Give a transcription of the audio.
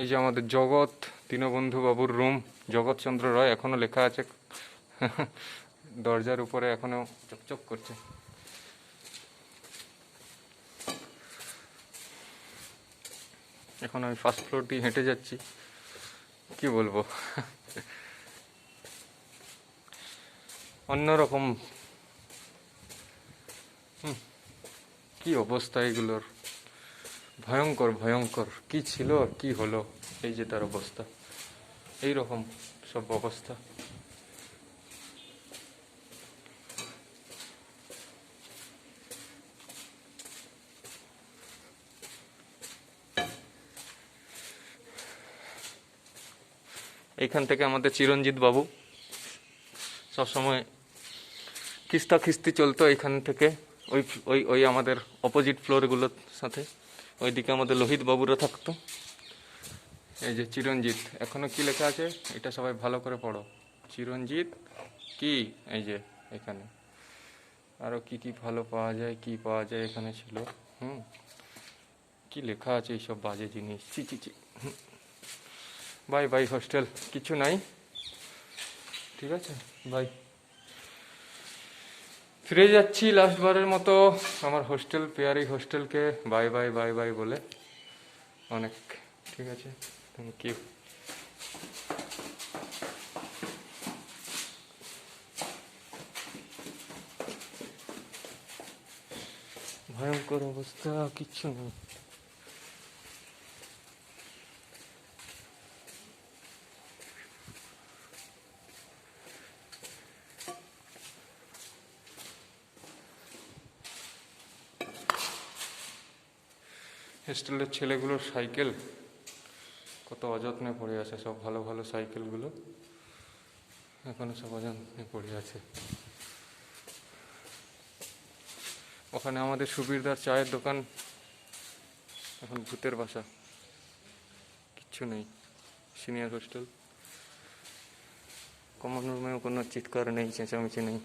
এই যে আমাদের জগৎ দীনবন্ধু বাবুর রুম, জগৎচন্দ্র রায় এখনো লেখা আছে দরজার উপরে, এখনো চকচক করছে। এখন আমি ফার্স্ট ফ্লোর দিয়ে হেঁটে যাচ্ছি, কি বলবো অন্যরকম। কি অবস্থা এগুলোর, ভয়ঙ্কর ভয়ঙ্কর। কি ছিল আর কি হলো, এই যে তার অবস্থা, এই রকম সব অবস্থা। এইখান থেকে আমাদের চিরঞ্জিত বাবু সবসময় খিস্তা খিস্তি চলতো এইখান থেকে। ওই ওই ওই আমাদের অপোজিট ফ্লোরগুলোর সাথে ওইদিকে আমাদের লোহিত বাবুরা থাকতো। এই যে চিরঞ্জিত, এখনো কি লেখা আছে এটা সবাই ভালো করে পড়ো। চিরঞ্জিত কি, এই যে এখানে আরো কি কি ভালো পাওয়া যায়, কি পাওয়া যায় এখানে ছিল। কি লেখা আছে এইসব বাজে জিনিস, চি চি চি। বাই বাই হোস্টেল, কিছু নাই, ঠিক আছে, বাই। ফিরে যাচ্ছি লাস্টবারের মতো আমার হোস্টেল, পেয়ারি হোস্টেলকে বাই বাই বাই বাই বলে। অনেক ঠিক আছে, থ্যাংক ইউ। ভয়ঙ্কর অবস্থা, কিচ্ছু নেই। হোস্টেলের ছেলেগুলোর সাইকেল কত অযত্নে পড়ে আছে, সব ভালো ভালো সাইকেলগুলো এখনো সব অযত্নে পড়ে আছে। ওখানে আমাদের সুবীরদার চায়ের দোকান এখন ভূতের বাসা, কিচ্ছু নেই। সিনিয়র হোস্টেল, কমন রুমেও কোনো চিৎকার নেই, চেঁচামেচি নেই।